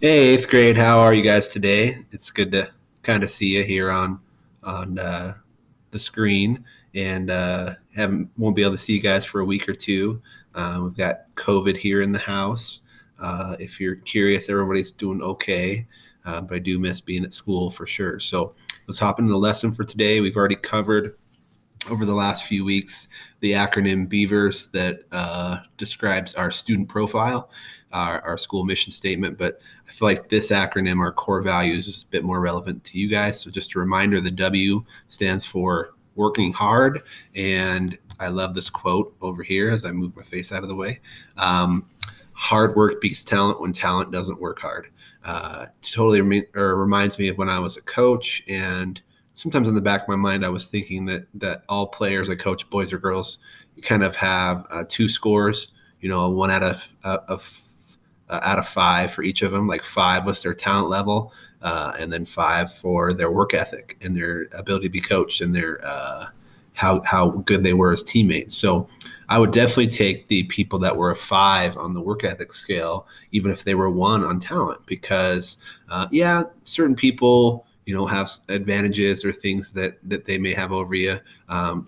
Hey, eighth grade. How are you guys today? It's good to kind of see you here on the screen, and haven't won't be able to see you guys for a week or two. We've got COVID here in the house. If you're curious, everybody's doing okay, but I do miss being at school for sure. So let's hop into the lesson for today. We've already covered over the last few weeks the acronym BEAVERS that describes our student profile, our school mission statement. But I feel like this acronym, our core values, is a bit more relevant to you guys. So just a reminder, the W stands for working hard. And I love this quote over here as I move my face out of the way. Hard work beats talent when talent doesn't work hard. Reminds me of when I was a coach, and sometimes in the back of my mind, I was thinking that all players I coach, boys or girls, you kind of have two scores. One out of five for each of them. Like five was their talent level, and then five for their work ethic and their ability to be coached and their how good they were as teammates. So I would definitely take the people that were a five on the work ethic scale, even if they were one on talent, because certain people have advantages or things that they may have over you,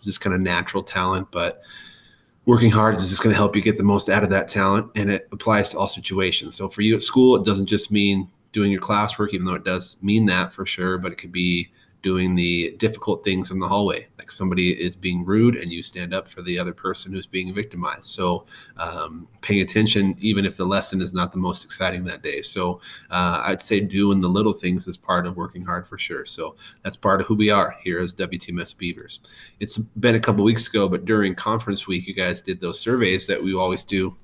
just kind of natural talent. But working hard is just going to help you get the most out of that talent, and it applies to all situations. So for you at school, it doesn't just mean doing your classwork, even though it does mean that for sure, but it could be doing the difficult things in the hallway. Like somebody is being rude and you stand up for the other person who's being victimized. So paying attention, even if the lesson is not the most exciting that day. So I'd say doing the little things is part of working hard for sure. So that's part of who we are here as WTMS Beavers. It's been a couple weeks ago, but during conference week, you guys did those surveys that we always do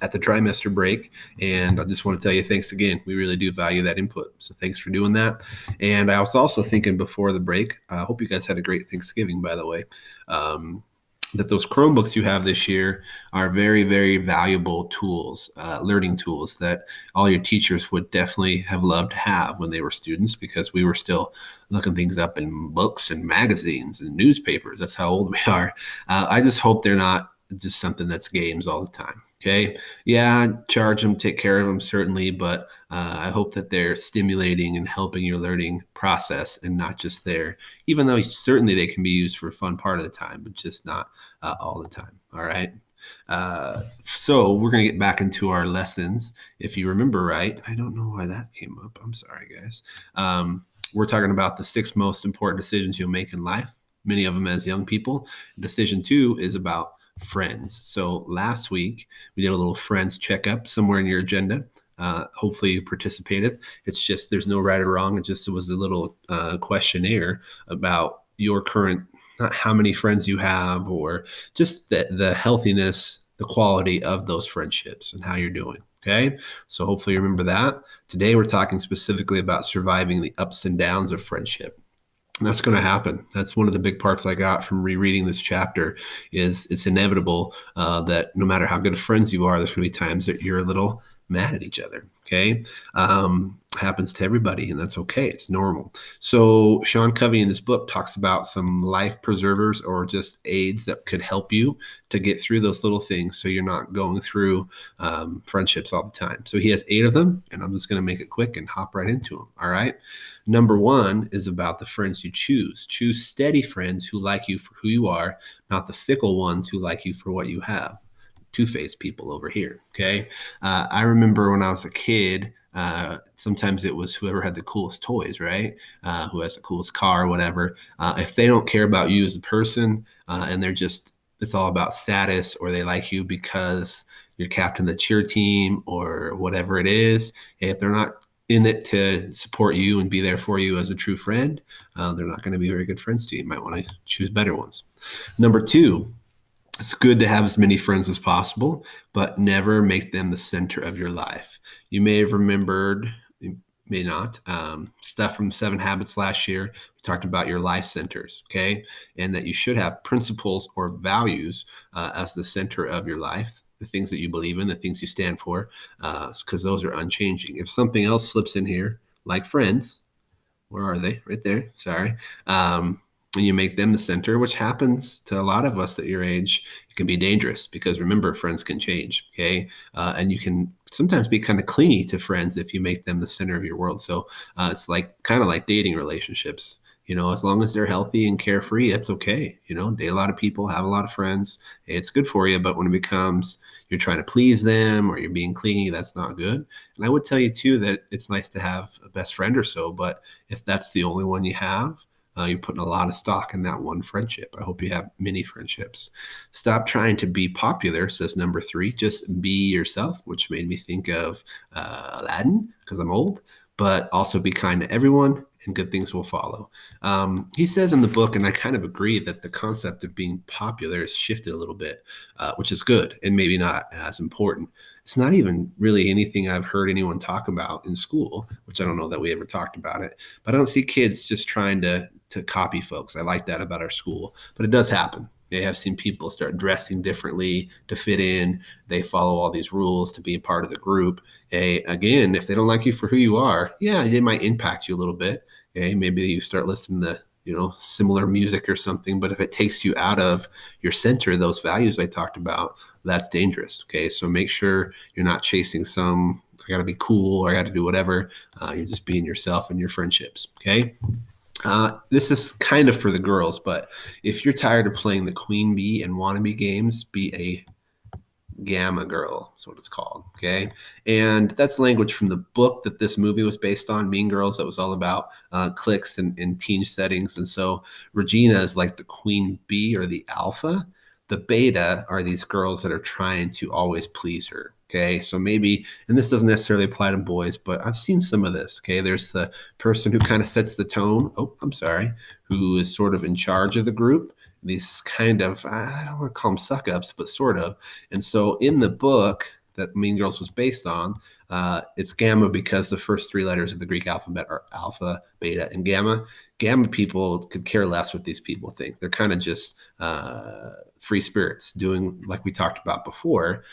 at the trimester break. And I just want to tell you, thanks again. We really do value that input. So thanks for doing that. And I was also thinking before the break, I hope you guys had a great Thanksgiving, by the way, that those Chromebooks you have this year are very, very valuable tools, learning tools that all your teachers would definitely have loved to have when they were students, because we were still looking things up in books and magazines and newspapers. That's how old we are. I just hope they're not just something that's games all the time. Okay. Yeah, charge them, take care of them, certainly. But I hope that they're stimulating and helping your learning process and not just there, even though certainly they can be used for a fun part of the time, but just not all the time. All right. So we're going to get back into our lessons. If you remember right, I don't know why that came up. I'm sorry, guys. We're talking about the 6 most important decisions you'll make in life, many of them as young people. Decision 2 is about friends. So last week we did a little friends checkup somewhere in your agenda. Hopefully you participated. It's just there's no right or wrong. It was a little questionnaire about your current, not how many friends you have, or just the healthiness, the quality of those friendships and how you're doing. Okay. So hopefully you remember that. Today we're talking specifically about surviving the ups and downs of friendship. That's going to happen. That's one of the big parts I got from rereading this chapter. Is it's inevitable that no matter how good of friends you are, there's going to be times that you're a little mad at each other. Okay. Happens to everybody, and that's okay. It's normal. So Sean Covey in his book talks about some life preservers or just aids that could help you to get through those little things, so you're not going through friendships all the time. So he has 8 of them, and I'm just going to make it quick and hop right into them. All right. Number 1 is about the friends you choose. Choose steady friends who like you for who you are, not the fickle ones who like you for what you have. Two-faced people over here. Okay. I remember when I was a kid, sometimes it was whoever had the coolest toys, right? Who has the coolest car or whatever. If they don't care about you as a person, and it's all about status, or they like you because you're captain of the cheer team or whatever it is, if they're not in it to support you and be there for you as a true friend, they're not going to be very good friends to you. You might want to choose better ones. Number 2, it's good to have as many friends as possible, but never make them the center of your life. You may have remembered, you may not, stuff from 7 Habits last year. We talked about your life centers, okay? And that you should have principles or values as the center of your life, the things that you believe in, the things you stand for, because those are unchanging. If something else slips in here, like friends, where are they? Right there. Sorry. and you make them the center, which happens to a lot of us at your age, it can be dangerous because remember, friends can change. Okay. And you can sometimes be kind of clingy to friends if you make them the center of your world. So it's like kind of like dating relationships. As long as they're healthy and carefree, it's okay. Date a lot of people, have a lot of friends. Hey, it's good for you. But when it becomes you're trying to please them or you're being clingy, that's not good. And I would tell you too that it's nice to have a best friend or so, but if that's the only one you have, you're putting a lot of stock in that one friendship. I hope you have many friendships. Stop trying to be popular, says number 3. Just be yourself, which made me think of Aladdin because I'm old, but also be kind to everyone and good things will follow. He says in the book, and I kind of agree, that the concept of being popular has shifted a little bit, which is good and maybe not as important. It's not even really anything I've heard anyone talk about in school, which I don't know that we ever talked about it. But I don't see kids just trying to copy folks. I like that about our school, but it does happen. They have seen people start dressing differently to fit in. They follow all these rules to be a part of the group. Again, if they don't like you for who you are, yeah, it might impact you a little bit. Maybe you start listening to similar music or something. But if it takes you out of your center, those values I talked about, that's dangerous. Okay, so make sure you're not chasing some. I got to be cool or I got to do whatever. You're just being yourself in your friendships. Okay. This is kind of for the girls, but if you're tired of playing the queen bee and wannabe games, be a gamma girl is what it's called. Okay. And that's language from the book that this movie was based on, Mean Girls, that was all about cliques and teen settings. And so Regina is like the queen bee or the alpha. The beta are these girls that are trying to always please her. Okay. So maybe, and this doesn't necessarily apply to boys, but I've seen some of this. Okay. There's the person who kind of sets the tone. Oh, I'm sorry. Who is sort of in charge of the group. These kind of, I don't want to call them suck ups, but sort of. And so in the book that Mean Girls was based on, it's gamma because the first 3 letters of the Greek alphabet are alpha, beta, and gamma. Gamma people could care less what these people think. They're kind of just free spirits doing, like we talked about before,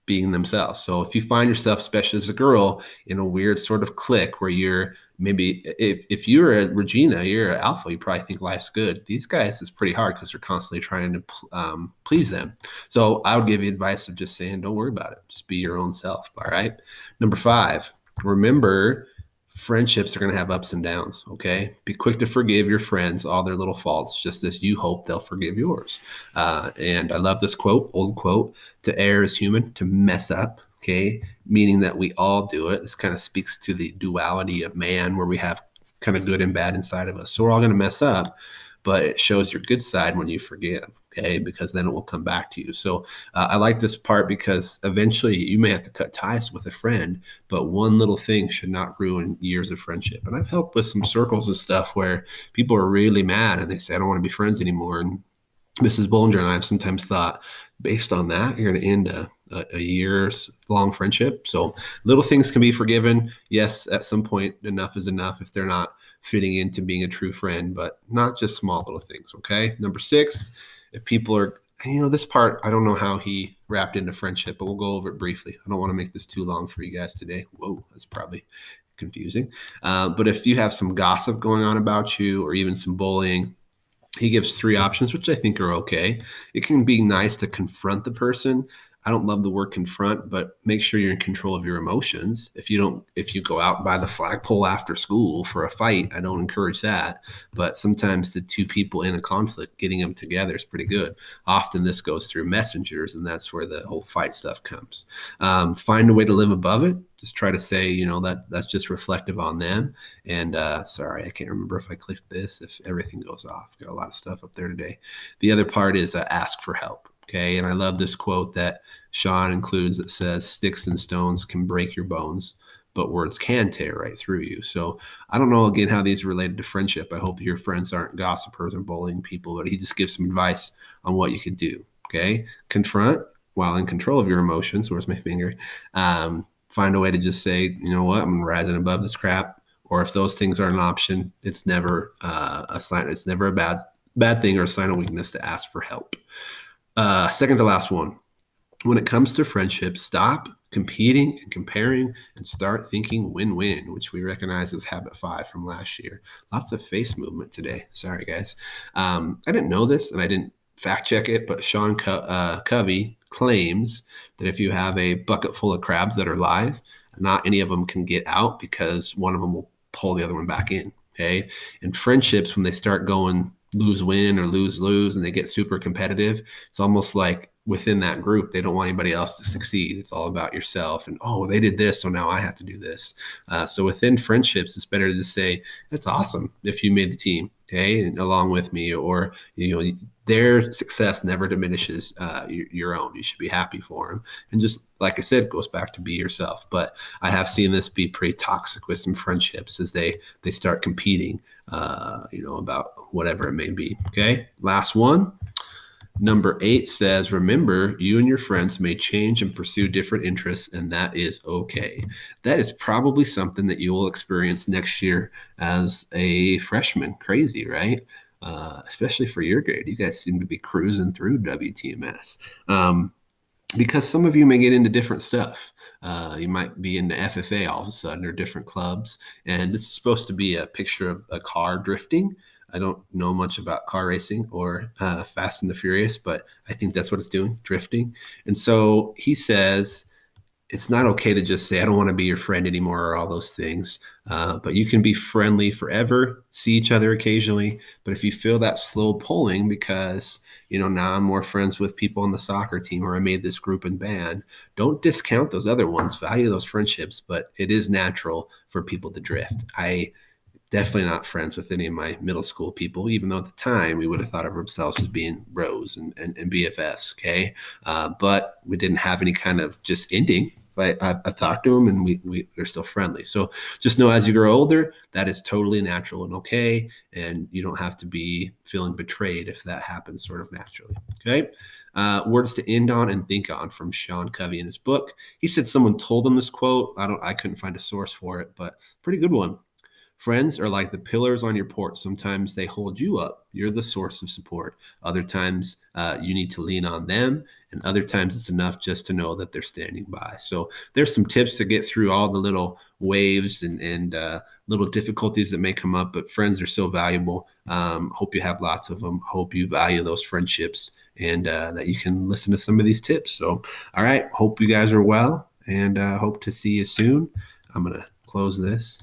being themselves. So if you find yourself, especially as a girl, in a weird sort of clique where you're maybe, if you're a Regina, you're an alpha, you probably think life's good. These guys, it's pretty hard because they're constantly trying to please them. So I would give you advice of just saying, don't worry about it. Just be your own self. All right. Number 5, remember friendships are going to have ups and downs. Okay. Be quick to forgive your friends all their little faults, just as you hope they'll forgive yours. And I love this quote, old quote: to err is human, to mess up. Okay. Meaning that we all do it. This kind of speaks to the duality of man, where we have kind of good and bad inside of us. So we're all going to mess up, but it shows your good side when you forgive. Okay, because then it will come back to you. So I like this part because eventually you may have to cut ties with a friend, but one little thing should not ruin years of friendship. And I've helped with some circles and stuff where people are really mad and they say, I don't want to be friends anymore. And Mrs. Bollinger and I have sometimes thought, based on that, you're going to end a year's long friendship. So little things can be forgiven. Yes, at some point, enough is enough if they're not fitting into being a true friend, but not just small little things. Okay. Number 6, if people are, this part, I don't know how he wrapped into friendship, but we'll go over it briefly. I don't want to make this too long for you guys today. Whoa, that's probably confusing. But if you have some gossip going on about you or even some bullying, he gives 3 options, which I think are okay. It can be nice to confront the person. I don't love the word confront, but make sure you're in control of your emotions. If you go out by the flagpole after school for a fight, I don't encourage that. But sometimes the 2 people in a conflict, getting them together is pretty good. Often this goes through messengers, and that's where the whole fight stuff comes. Find a way to live above it. Just try to say, that's just reflective on them. And sorry, I can't remember if I clicked this, if everything goes off. Got a lot of stuff up there today. The other part is ask for help. Okay. And I love this quote that Sean includes that says, sticks and stones can break your bones, but words can tear right through you. So I don't know, again, how these are related to friendship. I hope your friends aren't gossipers or bullying people, but he just gives some advice on what you can do. Okay. Confront while in control of your emotions. Where's my finger? Find a way to just say, you know what, I'm rising above this crap. Or if those things are an option, it's never a sign. It's never a bad thing or a sign of weakness to ask for help. Second to last one. When it comes to friendship, stop competing and comparing and start thinking win-win, which we recognize as habit 5 from last year. Lots of face movement today. Sorry, guys. I didn't know this and I didn't fact check it, but Sean Covey claims that if you have a bucket full of crabs that are live, not any of them can get out because one of them will pull the other one back in. Okay. And friendships, when they start going lose win or lose lose and they get super competitive, it's almost like within that group, they don't want anybody else to succeed. It's all about yourself. And, oh, they did this, so now I have to do this. So within friendships, it's better to say, that's awesome if you made the team, okay, and along with me, or, their success never diminishes your own. You should be happy for them. And just like I said, it goes back to be yourself. But I have seen this be pretty toxic with some friendships as they start competing, about whatever it may be. Okay, last one. Number 8 says, remember, you and your friends may change and pursue different interests, and that is okay. That is probably something that you will experience next year as a freshman. Crazy, right? Especially for your grade. You guys seem to be cruising through WTMS. Because some of you may get into different stuff. You might be into FFA all of a sudden, or different clubs. And this is supposed to be a picture of a car drifting. I don't know much about car racing or Fast and the Furious, but I think that's what it's doing, drifting. And so he says it's not okay to just say, I don't want to be your friend anymore, or all those things. But you can be friendly forever, see each other occasionally. But if you feel that slow pulling because, now I'm more friends with people on the soccer team, or I made this group and band, don't discount those other ones, value those friendships. But it is natural for people to drift. I definitely not friends with any of my middle school people, even though at the time we would have thought of ourselves as being bros and BFFs. Okay. But we didn't have any kind of just ending. I've talked to them and we're still friendly. So just know as you grow older, that is totally natural and okay. And you don't have to be feeling betrayed if that happens sort of naturally. Okay. Words to end on and think on from Sean Covey in his book. He said someone told him this quote. I couldn't find a source for it, but pretty good one. Friends are like the pillars on your porch. Sometimes they hold you up. You're the source of support. Other times you need to lean on them. And other times it's enough just to know that they're standing by. So there's some tips to get through all the little waves and little difficulties that may come up. But friends are so valuable. Hope you have lots of them. Hope you value those friendships and that you can listen to some of these tips. So, all right. Hope you guys are well and hope to see you soon. I'm going to close this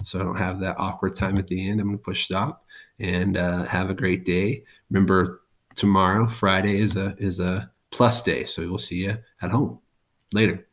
so I don't have that awkward time at the end. I'm going to push stop and have a great day. Remember, tomorrow, Friday, is a plus day, so we'll see you at home. Later.